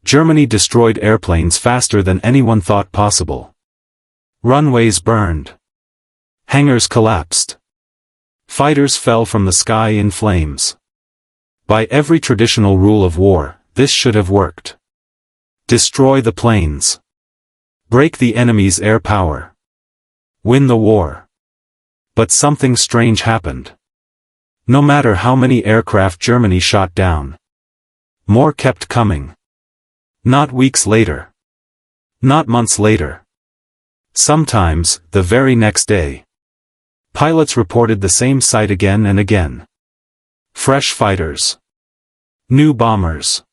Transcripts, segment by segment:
Germany destroyed airplanes faster than anyone thought possible. Runways burned. Hangars collapsed. Fighters fell from the sky in flames. By every traditional rule of war, this should have worked. Destroy the planes. Break the enemy's air power. Win the war. But something strange happened. No matter how many aircraft Germany shot down, more kept coming. Not weeks later. Not months later. Sometimes, the very next day. Pilots reported the same sight again and again. Fresh fighters. New bombers.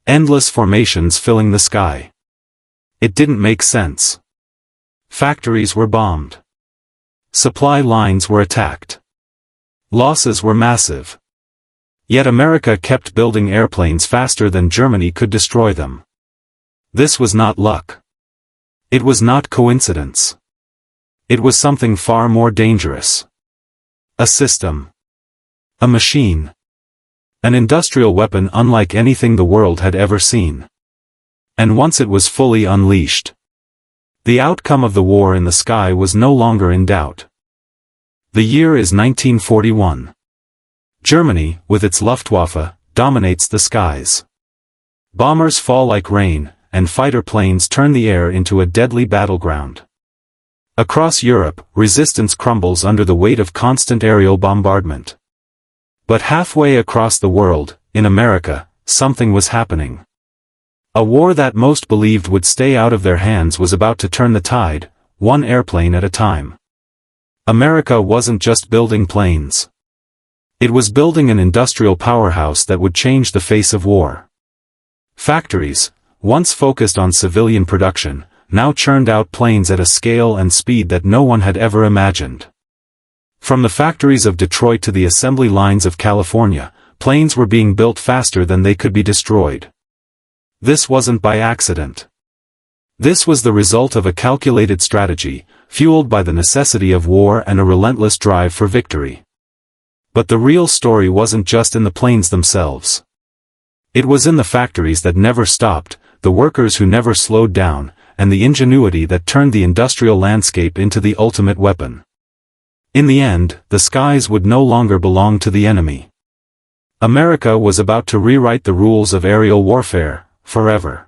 Endless formations filling the sky. It didn't make sense. Factories were bombed. Supply lines were attacked. Losses were massive. Yet America kept building airplanes faster than Germany could destroy them. This was not luck. It was not coincidence. It was something far more dangerous. A system. A machine. An industrial weapon unlike anything the world had ever seen. And once it was fully unleashed, the outcome of the war in the sky was no longer in doubt. The year is 1941. Germany, with its Luftwaffe, dominates the skies. Bombers fall like rain, and fighter planes turn the air into a deadly battleground. Across Europe, resistance crumbles under the weight of constant aerial bombardment. But halfway across the world, in America, something was happening. A war that most believed would stay out of their hands was about to turn the tide, one airplane at a time. America wasn't just building planes. It was building an industrial powerhouse that would change the face of war. Factories, once focused on civilian production, now churned out planes at a scale and speed that no one had ever imagined. From the factories of Detroit to the assembly lines of California, planes were being built faster than they could be destroyed. This wasn't by accident. This was the result of a calculated strategy, fueled by the necessity of war and a relentless drive for victory. But the real story wasn't just in the planes themselves. It was in the factories that never stopped, the workers who never slowed down, and the ingenuity that turned the industrial landscape into the ultimate weapon. In the end, the skies would no longer belong to the enemy. America was about to rewrite the rules of aerial warfare, forever.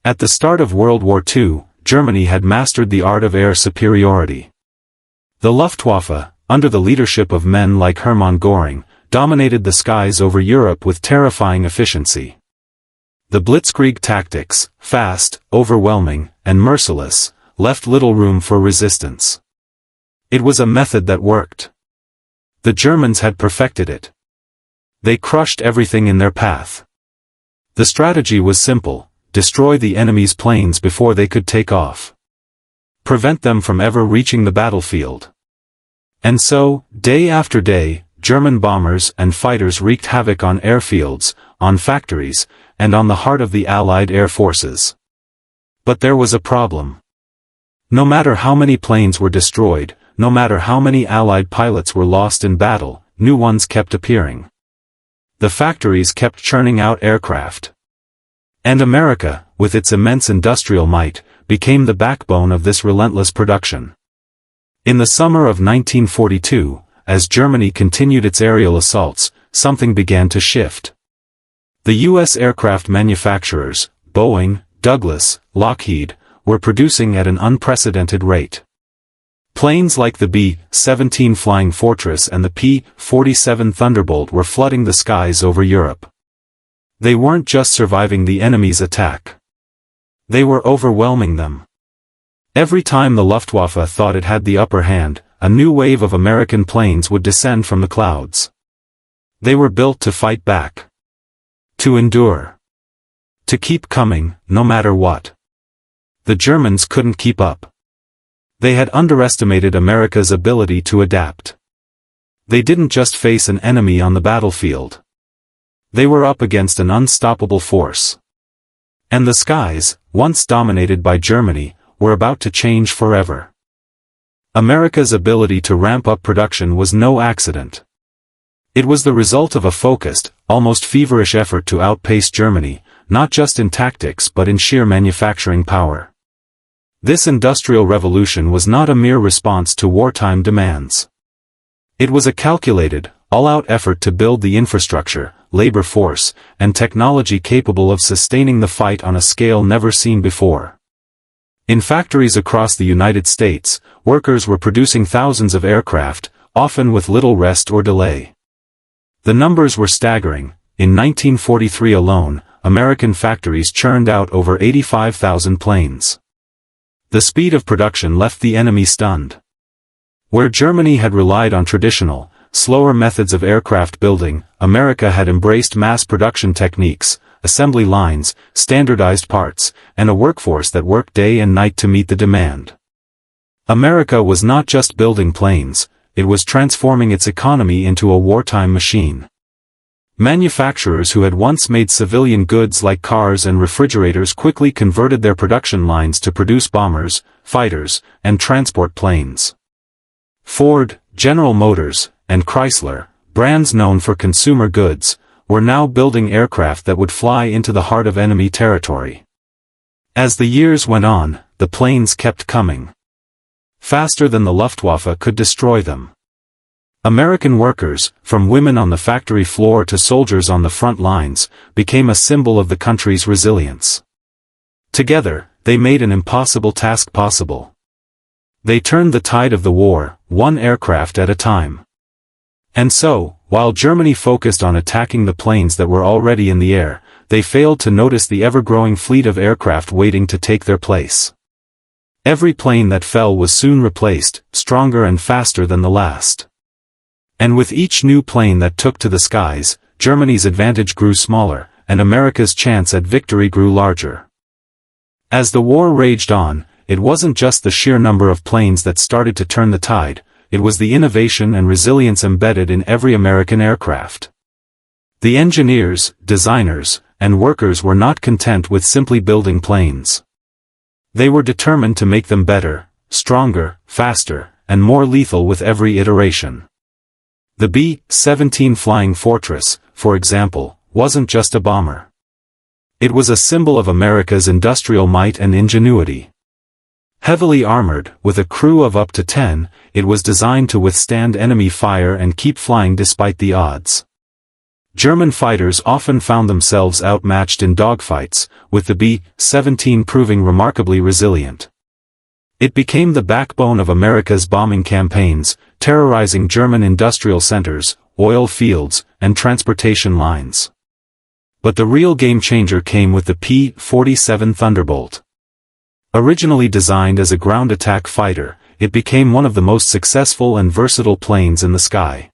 At the start of World War II, Germany had mastered the art of air superiority. The Luftwaffe, under the leadership of men like Hermann Göring, dominated the skies over Europe with terrifying efficiency. The blitzkrieg tactics, fast, overwhelming, and merciless, left little room for resistance. It was a method that worked. The Germans had perfected it. They crushed everything in their path. The strategy was simple: destroy the enemy's planes before they could take off. Prevent them from ever reaching the battlefield. And so, day after day, German bombers and fighters wreaked havoc on airfields, on factories, and on the heart of the Allied air forces. But there was a problem. No matter how many planes were destroyed, no matter how many Allied pilots were lost in battle, new ones kept appearing. The factories kept churning out aircraft. And America, with its immense industrial might, became the backbone of this relentless production. In the summer of 1942, as Germany continued its aerial assaults, something began to shift. The U.S. aircraft manufacturers, Boeing, Douglas, Lockheed, were producing at an unprecedented rate. Planes like the B-17 Flying Fortress and the P-47 Thunderbolt were flooding the skies over Europe. They weren't just surviving the enemy's attack. They were overwhelming them. Every time the Luftwaffe thought it had the upper hand, a new wave of American planes would descend from the clouds. They were built to fight back. To endure. To keep coming, no matter what. The Germans couldn't keep up. They had underestimated America's ability to adapt. They didn't just face an enemy on the battlefield. They were up against an unstoppable force. And the skies, once dominated by Germany, were about to change forever. America's ability to ramp up production was no accident. It was the result of a focused, almost feverish effort to outpace Germany, not just in tactics but in sheer manufacturing power. This industrial revolution was not a mere response to wartime demands. It was a calculated, all-out effort to build the infrastructure, labor force, and technology capable of sustaining the fight on a scale never seen before. In factories across the United States, workers were producing thousands of aircraft, often with little rest or delay. The numbers were staggering. In 1943 alone, American factories churned out over 85,000 planes. The speed of production left the enemy stunned. Where Germany had relied on traditional, slower methods of aircraft building, America had embraced mass production techniques, assembly lines, standardized parts, and a workforce that worked day and night to meet the demand. America was not just building planes, it was transforming its economy into a wartime machine. Manufacturers who had once made civilian goods like cars and refrigerators quickly converted their production lines to produce bombers, fighters, and transport planes. Ford, General Motors, and Chrysler, brands known for consumer goods, were now building aircraft that would fly into the heart of enemy territory. As the years went on, the planes kept coming. Faster than the Luftwaffe could destroy them. American workers, from women on the factory floor to soldiers on the front lines, became a symbol of the country's resilience. Together, they made an impossible task possible. They turned the tide of the war, one aircraft at a time. And so, while Germany focused on attacking the planes that were already in the air, they failed to notice the ever-growing fleet of aircraft waiting to take their place. Every plane that fell was soon replaced, stronger and faster than the last. And with each new plane that took to the skies, Germany's advantage grew smaller, and America's chance at victory grew larger. As the war raged on, it wasn't just the sheer number of planes that started to turn the tide, it was the innovation and resilience embedded in every American aircraft. The engineers, designers, and workers were not content with simply building planes. They were determined to make them better, stronger, faster, and more lethal with every iteration. The B-17 Flying Fortress, for example, wasn't just a bomber. It was a symbol of America's industrial might and ingenuity. Heavily armored, with a crew of up to 10, it was designed to withstand enemy fire and keep flying despite the odds. German fighters often found themselves outmatched in dogfights, with the B-17 proving remarkably resilient. It became the backbone of America's bombing campaigns, terrorizing German industrial centers, oil fields, and transportation lines. But the real game-changer came with the P-47 Thunderbolt. Originally designed as a ground attack fighter, it became one of the most successful and versatile planes in the sky.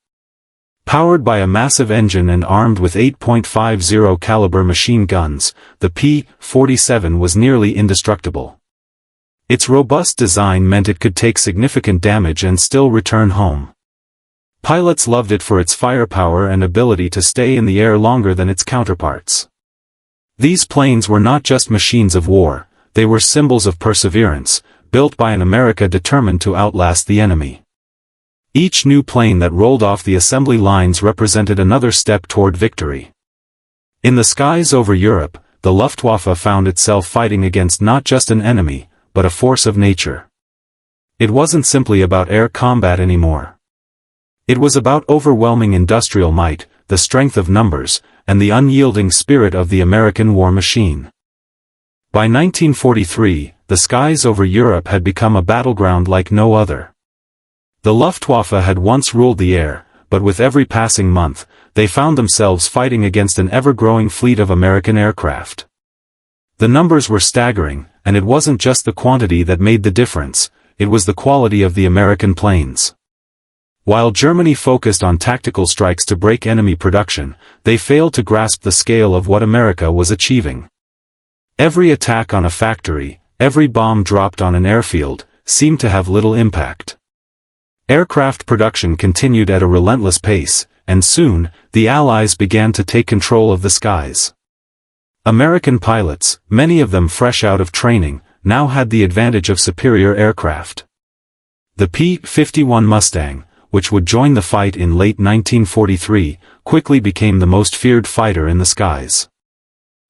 Powered by a massive engine and armed with 8.50 caliber machine guns, the P-47 was nearly indestructible. Its robust design meant it could take significant damage and still return home. Pilots loved it for its firepower and ability to stay in the air longer than its counterparts. These planes were not just machines of war, they were symbols of perseverance, built by an America determined to outlast the enemy. Each new plane that rolled off the assembly lines represented another step toward victory. In the skies over Europe, the Luftwaffe found itself fighting against not just an enemy, but a force of nature. It wasn't simply about air combat anymore. It was about overwhelming industrial might, the strength of numbers, and the unyielding spirit of the American war machine. By 1943, the skies over Europe had become a battleground like no other. The Luftwaffe had once ruled the air, but with every passing month, they found themselves fighting against an ever-growing fleet of American aircraft. The numbers were staggering, and it wasn't just the quantity that made the difference, it was the quality of the American planes. While Germany focused on tactical strikes to break enemy production, they failed to grasp the scale of what America was achieving. Every attack on a factory, every bomb dropped on an airfield, seemed to have little impact. Aircraft production continued at a relentless pace, and soon, the Allies began to take control of the skies. American pilots, many of them fresh out of training, now had the advantage of superior aircraft. The P-51 Mustang, which would join the fight in late 1943, quickly became the most feared fighter in the skies.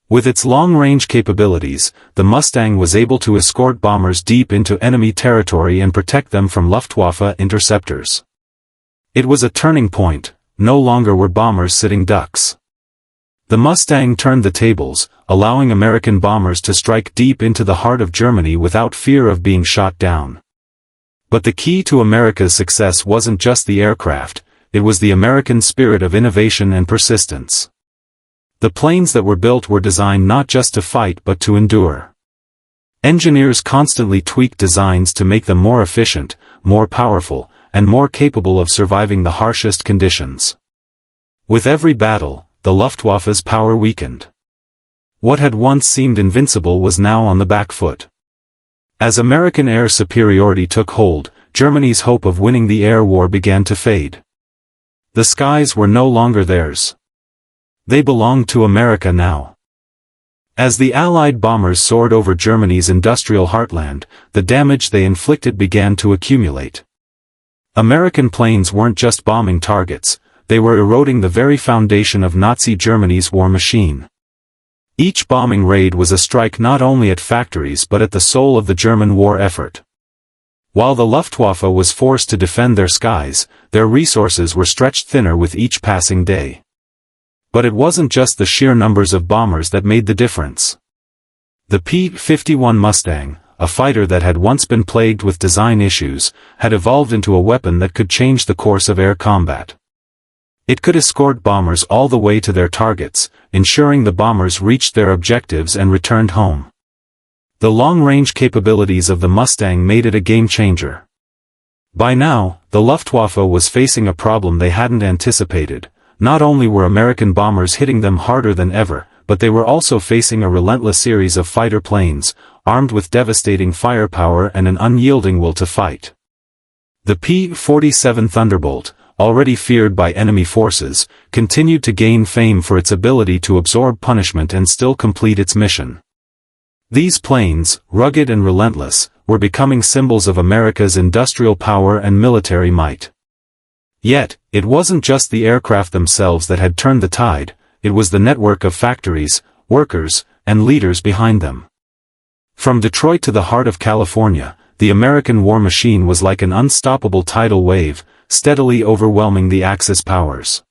With its long-range capabilities, the Mustang was able to escort bombers deep into enemy territory and protect them from Luftwaffe interceptors. It was a turning point. No longer were bombers sitting ducks. The Mustang turned the tables, allowing American bombers to strike deep into the heart of Germany without fear of being shot down. But the key to America's success wasn't just the aircraft, it was the American spirit of innovation and persistence. The planes that were built were designed not just to fight but to endure. Engineers constantly tweaked designs to make them more efficient, more powerful, and more capable of surviving the harshest conditions. With every battle, the Luftwaffe's power weakened. What had once seemed invincible was now on the back foot. As American air superiority took hold, Germany's hope of winning the air war began to fade. The skies were no longer theirs. They belonged to America now. As the Allied bombers soared over Germany's industrial heartland, the damage they inflicted began to accumulate. American planes weren't just bombing targets, they were eroding the very foundation of Nazi Germany's war machine. Each bombing raid was a strike not only at factories but at the soul of the German war effort. While the Luftwaffe was forced to defend their skies, their resources were stretched thinner with each passing day. But it wasn't just the sheer numbers of bombers that made the difference. The P-51 Mustang, a fighter that had once been plagued with design issues, had evolved into a weapon that could change the course of air combat. It could escort bombers all the way to their targets, ensuring the bombers reached their objectives and returned home. The long-range capabilities of the Mustang made it a game-changer. By now, the Luftwaffe was facing a problem they hadn't anticipated. Not only were American bombers hitting them harder than ever, but they were also facing a relentless series of fighter planes, armed with devastating firepower and an unyielding will to fight. The P-47 Thunderbolt, already feared by enemy forces, continued to gain fame for its ability to absorb punishment and still complete its mission. These planes, rugged and relentless, were becoming symbols of America's industrial power and military might. Yet, it wasn't just the aircraft themselves that had turned the tide, it was the network of factories, workers, and leaders behind them. From Detroit to the heart of California, the American war machine was like an unstoppable tidal wave, steadily overwhelming the Axis powers.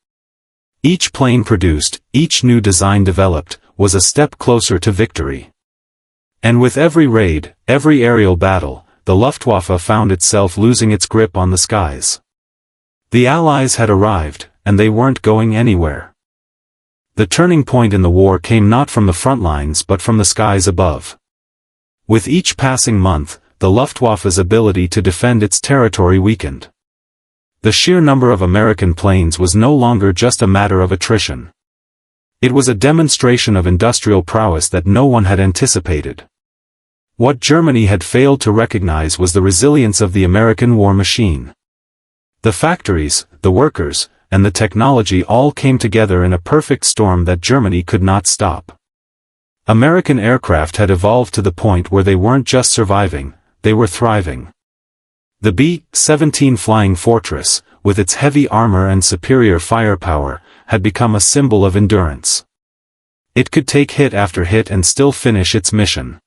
Each plane produced, each new design developed, was a step closer to victory. And with every raid, every aerial battle, the Luftwaffe found itself losing its grip on the skies. The Allies had arrived, and they weren't going anywhere. The turning point in the war came not from the front lines but from the skies above. With each passing month, the Luftwaffe's ability to defend its territory weakened. The sheer number of American planes was no longer just a matter of attrition. It was a demonstration of industrial prowess that no one had anticipated. What Germany had failed to recognize was the resilience of the American war machine. The factories, the workers, and the technology all came together in a perfect storm that Germany could not stop. American aircraft had evolved to the point where they weren't just surviving, they were thriving. The B-17 Flying Fortress, with its heavy armor and superior firepower, had become a symbol of endurance. It could take hit after hit and still finish its mission.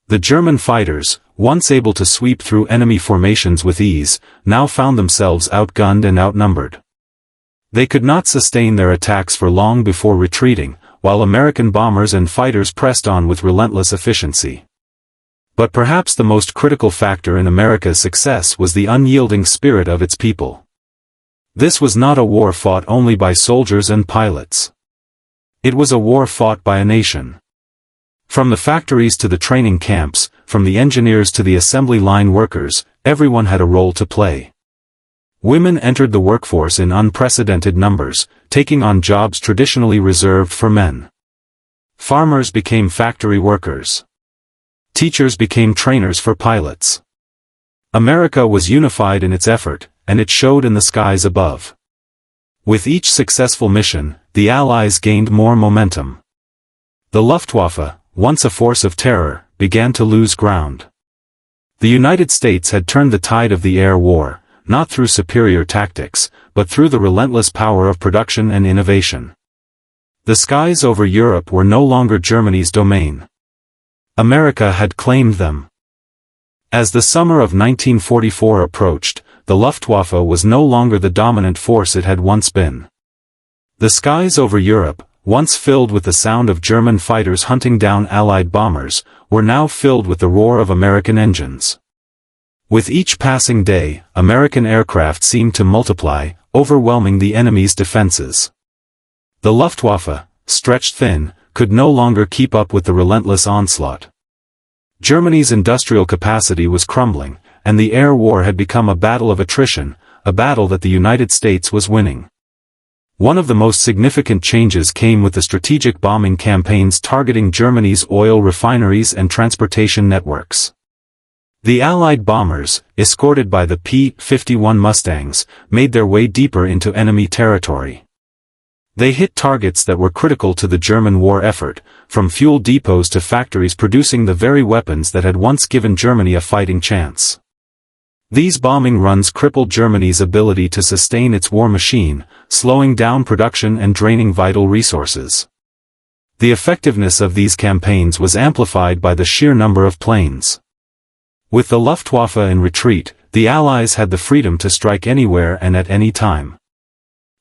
The German fighters, once able to sweep through enemy formations with ease, now found themselves outgunned and outnumbered. They could not sustain their attacks for long before retreating, while American bombers and fighters pressed on with relentless efficiency. But perhaps the most critical factor in America's success was the unyielding spirit of its people. This was not a war fought only by soldiers and pilots. It was a war fought by a nation. From the factories to the training camps, from the engineers to the assembly line workers, everyone had a role to play. Women entered the workforce in unprecedented numbers, taking on jobs traditionally reserved for men. Farmers became factory workers. Teachers became trainers for pilots. America was unified in its effort, and it showed in the skies above. With each successful mission, the Allies gained more momentum. The Luftwaffe, once a force of terror, began to lose ground. The United States had turned the tide of the air war, not through superior tactics, but through the relentless power of production and innovation. The skies over Europe were no longer Germany's domain. America had claimed them. As the summer of 1944 approached, the Luftwaffe was no longer the dominant force it had once been. The skies over Europe, once filled with the sound of German fighters hunting down Allied bombers, were now filled with the roar of American engines. With each passing day, American aircraft seemed to multiply, overwhelming the enemy's defenses. The Luftwaffe, stretched thin, could no longer keep up with the relentless onslaught. Germany's industrial capacity was crumbling, and the air war had become a battle of attrition, a battle that the United States was winning. One of the most significant changes came with the strategic bombing campaigns targeting Germany's oil refineries and transportation networks. The Allied bombers, escorted by the P-51 Mustangs, made their way deeper into enemy territory. They hit targets that were critical to the German war effort, from fuel depots to factories producing the very weapons that had once given Germany a fighting chance. These bombing runs crippled Germany's ability to sustain its war machine, slowing down production and draining vital resources. The effectiveness of these campaigns was amplified by the sheer number of planes. With the Luftwaffe in retreat, the Allies had the freedom to strike anywhere and at any time.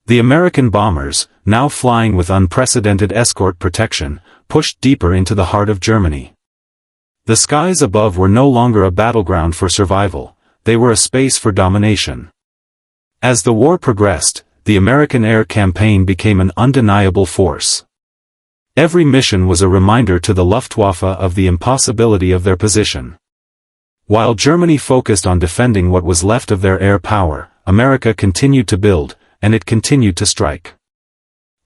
The American bombers, now flying with unprecedented escort protection, pushed deeper into the heart of Germany. The skies above were no longer a battleground for survival, they were a space for domination. As the war progressed, the American air campaign became an undeniable force. Every mission was a reminder to the Luftwaffe of the impossibility of their position. While Germany focused on defending what was left of their air power, America continued to build, and it continued to strike.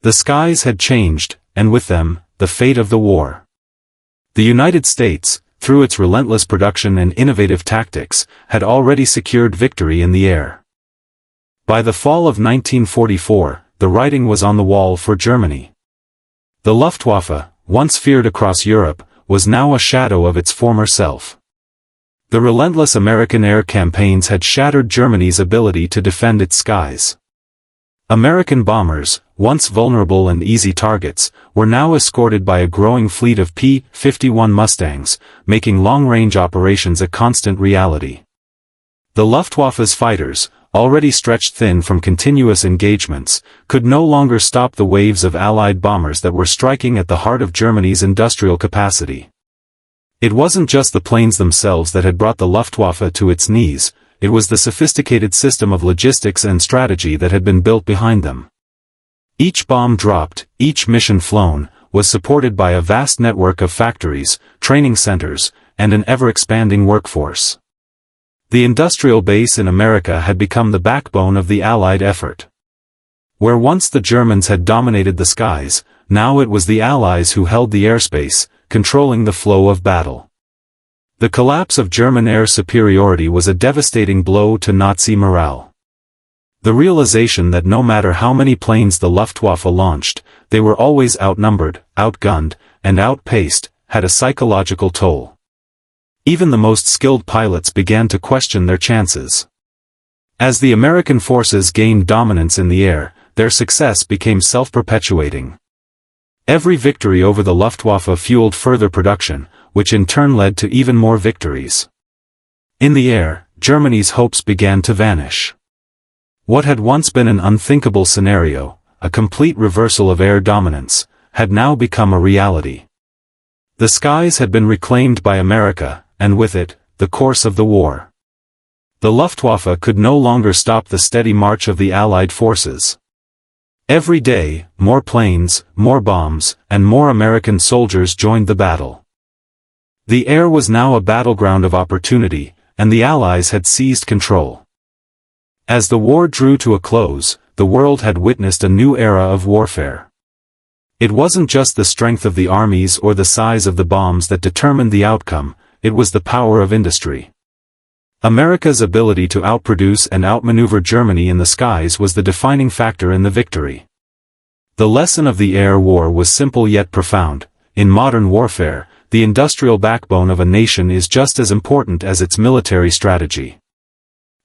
The skies had changed, and with them, the fate of the war. The United States, through its relentless production and innovative tactics, had already secured victory in the air. By the fall of 1944, the writing was on the wall for Germany. The Luftwaffe, once feared across Europe, was now a shadow of its former self. The relentless American air campaigns had shattered Germany's ability to defend its skies. American bombers, once vulnerable and easy targets, were now escorted by a growing fleet of P-51 Mustangs, making long-range operations a constant reality. The Luftwaffe's fighters, already stretched thin from continuous engagements, could no longer stop the waves of Allied bombers that were striking at the heart of Germany's industrial capacity. It wasn't just the planes themselves that had brought the Luftwaffe to its knees, it was the sophisticated system of logistics and strategy that had been built behind them. Each bomb dropped, each mission flown, was supported by a vast network of factories, training centers, and an ever-expanding workforce. The industrial base in America had become the backbone of the Allied effort. Where once the Germans had dominated the skies, now it was the Allies who held the airspace, controlling the flow of battle. The collapse of German air superiority was a devastating blow to Nazi morale. The realization that no matter how many planes the Luftwaffe launched, they were always outnumbered, outgunned, and outpaced, had a psychological toll. Even the most skilled pilots began to question their chances. As the American forces gained dominance in the air, their success became self-perpetuating. Every victory over the Luftwaffe fueled further production, which in turn led to even more victories. In the air, Germany's hopes began to vanish. What had once been an unthinkable scenario, a complete reversal of air dominance, had now become a reality. The skies had been reclaimed by America, and with it, the course of the war. The Luftwaffe could no longer stop the steady march of the Allied forces. Every day, more planes, more bombs, and more American soldiers joined the battle. The air was now a battleground of opportunity, and the Allies had seized control. As the war drew to a close, the world had witnessed a new era of warfare. It wasn't just the strength of the armies or the size of the bombs that determined the outcome, it was the power of industry. America's ability to outproduce and outmaneuver Germany in the skies was the defining factor in the victory. The lesson of the air war was simple yet profound. In modern warfare, the industrial backbone of a nation is just as important as its military strategy.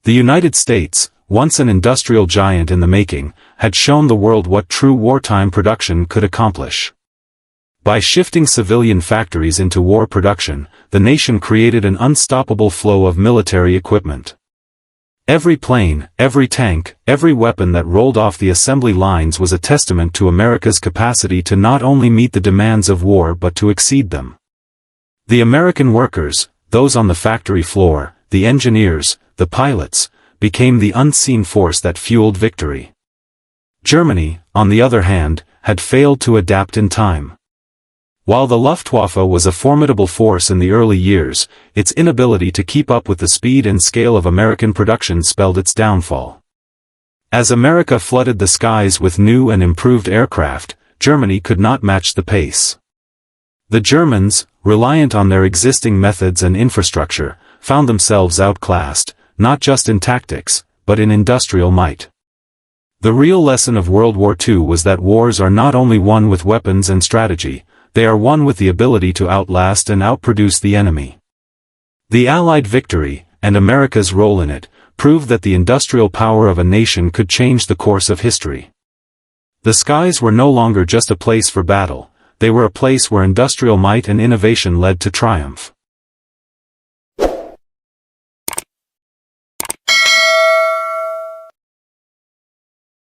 The United States, once an industrial giant in the making, had shown the world what true wartime production could accomplish. By shifting civilian factories into war production, the nation created an unstoppable flow of military equipment. Every plane, every tank, every weapon that rolled off the assembly lines was a testament to America's capacity to not only meet the demands of war but to exceed them. The American workers, those on the factory floor, the engineers, the pilots, became the unseen force that fueled victory. Germany, on the other hand, had failed to adapt in time. While the Luftwaffe was a formidable force in the early years, its inability to keep up with the speed and scale of American production spelled its downfall. As America flooded the skies with new and improved aircraft, Germany could not match the pace. The Germans, reliant on their existing methods and infrastructure, found themselves outclassed, not just in tactics, but in industrial might. The real lesson of World War II was that wars are not only won with weapons and strategy, they are won with the ability to outlast and outproduce the enemy. The Allied victory, and America's role in it, proved that the industrial power of a nation could change the course of history. The skies were no longer just a place for battle, they were a place where industrial might and innovation led to triumph.